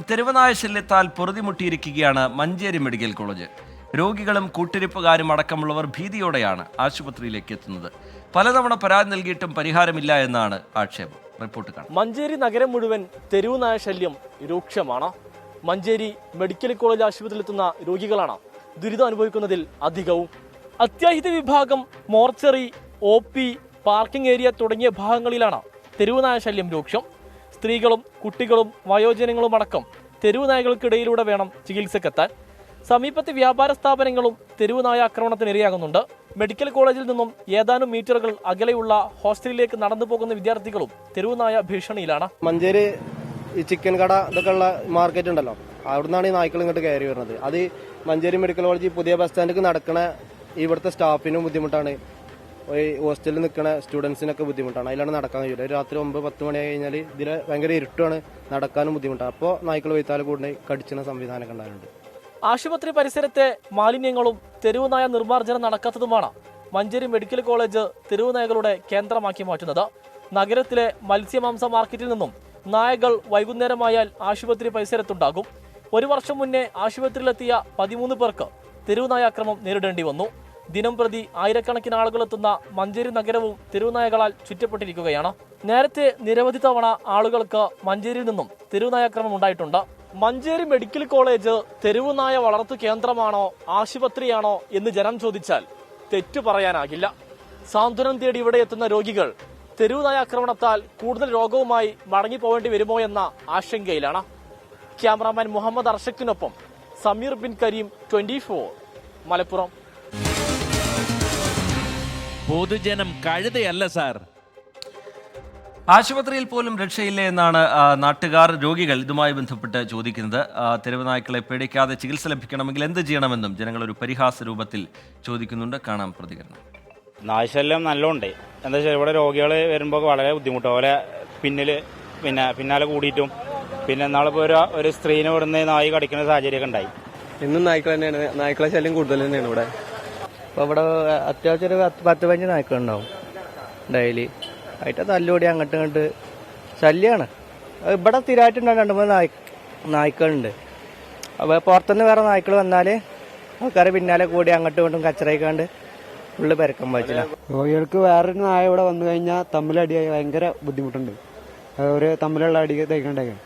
തെരുവനായ ശല്യത്താൽ പൊറുതിമുട്ടിയിരിക്കുകയാണ് Manjeri medical college. രോഗികളും കൂട്ടിരിപ്പുകാരും അടക്കമുള്ളവർ ഭീതിയോടെയാണ് ആശുപത്രിയിലേക്ക് എത്തുന്നത്. പലതവണ പരാതി നൽകിയിട്ടും പരിഹാരമില്ല എന്നാണ് ആക്ഷേപം. റിപ്പോർട്ട് കാണാം. മഞ്ചേരി നഗരം മുഴുവൻ തെരുവുനായ ശല്യം രൂക്ഷമാണ്. മഞ്ചേരി മെഡിക്കൽ കോളേജ് ആശുപത്രിയിലെത്തുന്ന രോഗികളാണ് ദുരിതം അനുഭവിക്കുന്നതിൽ അധികവും. അത്യാഹിത വിഭാഗം, മോർച്ചറി, OP, പാർക്കിംഗ് ഏരിയ തുടങ്ങിയ ഭാഗങ്ങളിലാണ് തെരുവുനായ ശല്യം രൂക്ഷം. സ്ത്രീകളും കുട്ടികളും വയോജനങ്ങളും അടക്കം തെരുവുനായകൾക്കിടയിലൂടെ വേണം ചികിത്സക്കെത്താൻ. സമീപത്തെ വ്യാപാര സ്ഥാപനങ്ങളും തെരുവുനായ ആക്രമണത്തിന് ഇരയാകുന്നുണ്ട്. മെഡിക്കൽ കോളേജിൽ നിന്നും ഏതാനും മീറ്ററുകൾ അകലെയുള്ള ഹോസ്റ്റലിലേക്ക് നടന്നു പോകുന്ന വിദ്യാർത്ഥികളും തെരുവുനായ ഭീഷണിയിലാണ്. മഞ്ചേരി ഈ ചിക്കൻ കട ഇതൊക്കെ ഉള്ള മാർക്കറ്റ് ഉണ്ടല്ലോ, അവിടുന്നാണ് ഈ നായ്ക്കൾ ഇങ്ങോട്ട് കയറി വരുന്നത്. അത് മഞ്ചേരി മെഡിക്കൽ കോളേജ് പുതിയ ബസ് സ്റ്റാൻഡിലേക്ക് നടക്കണ ഇവിടുത്തെ സ്റ്റാഫിനും ബുദ്ധിമുട്ടാണ്, ഹോസ്റ്റലിൽ നിൽക്കുന്ന സ്റ്റുഡൻസിനൊക്കെ ബുദ്ധിമുട്ടാണ്. അതിലാണ് നടക്കാൻ കഴിയില്ല. രാത്രി 9-10 മണിയായി കഴിഞ്ഞാൽ ഇതിൽ ഭയങ്കര ഇരുട്ടാണ്, നടക്കാനും ബുദ്ധിമുട്ടാണ്. അപ്പോൾ നായ്ക്കൾ വൈത്താൽ കൂടെ കടിച്ചുന്ന സംവിധാനമൊക്കെ ഉണ്ടാകുന്നുണ്ട്. ആശുപത്രി പരിസരത്തെ മാലിന്യങ്ങളും തെരുവുനായ നിർമ്മാർജ്ജനം നടക്കാത്തതുമാണ് മഞ്ചേരി മെഡിക്കൽ കോളേജ് തെരുവുനായകളുടെ കേന്ദ്രമാക്കി മാറ്റുന്നത്. നഗരത്തിലെ മത്സ്യമാംസ മാർക്കറ്റിൽ നിന്നും നായകൾ വൈകുന്നേരമായാൽ ആശുപത്രി പരിസരത്തുണ്ടാകും. 1 വർഷം മുന്നേ ആശുപത്രിയിലെത്തിയ 13 പേർക്ക് തെരുവുനായ ആക്രമണം നേരിടേണ്ടി വന്നു. ദിനം പ്രതി ആയിരക്കണക്കിന് ആളുകൾ എത്തുന്ന മഞ്ചേരി നഗരവും തെരുവുനായകളാൽ ചുറ്റപ്പെട്ടിരിക്കുകയാണ്. നേരത്തെ നിരവധി തവണ ആളുകൾക്ക് മഞ്ചേരിയിൽ നിന്നും തെരുവുനായാക്രമണം ഉണ്ടായിട്ടുണ്ട്. മഞ്ചേരി മെഡിക്കൽ കോളേജ് തെരുവുനായ വളർത്തു കേന്ദ്രമാണോ ആശുപത്രിയാണോ എന്ന് ജനം ചോദിച്ചാൽ തെറ്റു പറയാനാകില്ല. സാന്ത്വനം തേടി ഇവിടെ എത്തുന്ന രോഗികൾ തെരുവുനായ ആക്രമണത്താൽ കൂടുതൽ രോഗവുമായി മടങ്ങിപ്പോവേണ്ടി വരുമോ എന്ന ആശങ്കയിലാണ്. ക്യാമറാമാൻ മുഹമ്മദ് അർഷക്കിനൊപ്പം സമീർ ബിൻ കരീം, 24 മലപ്പുറം. പൊതുജനം കഴുതയല്ല സാർ. ആശുപത്രിയിൽ പോലും രക്ഷയില്ലേ എന്നാണ് നാട്ടുകാർ, രോഗികൾ ഇതുമായി ബന്ധപ്പെട്ട് ചോദിക്കുന്നത്. തെരുവുനായ്ക്കളെ പേടിക്കാതെ ചികിത്സ ലഭിക്കണമെങ്കിൽ എന്ത് ചെയ്യണമെന്നും ജനങ്ങൾ ഒരു പരിഹാസ രൂപത്തിൽ ചോദിക്കുന്നുണ്ട്. കാണാം പ്രതികരണം. നായ്ശല്യം നല്ലോണ്ട്. എന്താ വെച്ചാൽ ഇവിടെ രോഗികൾ വരുമ്പോൾ വളരെ ബുദ്ധിമുട്ടാണ്. ഓലെ പിന്നാലെ കൂടിയിട്ടും പിന്നെ നാളിപ്പോൾ ഒരു സ്ത്രീനെ ഇവിടുന്ന് നായി കടിക്കുന്ന സാഹചര്യമൊക്കെ ഉണ്ടായി. ഇന്നും നായ്ക്കൾ തന്നെയാണ്, നായ്ക്കളെ ശല്യം കൂടുതൽ തന്നെയാണ് ഇവിടെ. അപ്പോൾ ഇവിടെ അത്യാവശ്യം ഒരു 10-15 നായ്ക്കളുണ്ടാവും ഡെയിലി. ആയിട്ട് തല്ലുകൂടി അങ്ങോട്ട് ഇങ്ങോട്ട് ശല്യമാണ്. ഇവിടെ സ്ഥിരമായിട്ടുണ്ടാവും 2-3 നായ്ക്കളുണ്ട്. അപ്പോൾ പുറത്തുനിന്ന് വേറെ നായ്ക്കൾ വന്നാൽ ആൾക്കാരെ പിന്നാലെ കൂടി അങ്ങോട്ടും ഇങ്ങോട്ടും കച്ചറയിക്കാണ്ട് ഫുള്ള് പെരക്കം പറ്റില്ല. രോഗികൾക്ക് വേറൊരു നായ ഇവിടെ വന്നു കഴിഞ്ഞാൽ തമ്മിലടിയായി ഭയങ്കര ബുദ്ധിമുട്ടുണ്ട്. ഒരു തമ്മിലുള്ള അടി തയ്ക്കണ്ടായിരിക്കും.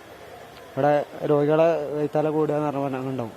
ഇവിടെ രോഗികളെ തല കൂടുക എന്ന് പറഞ്ഞാൽ ഉണ്ടാവും.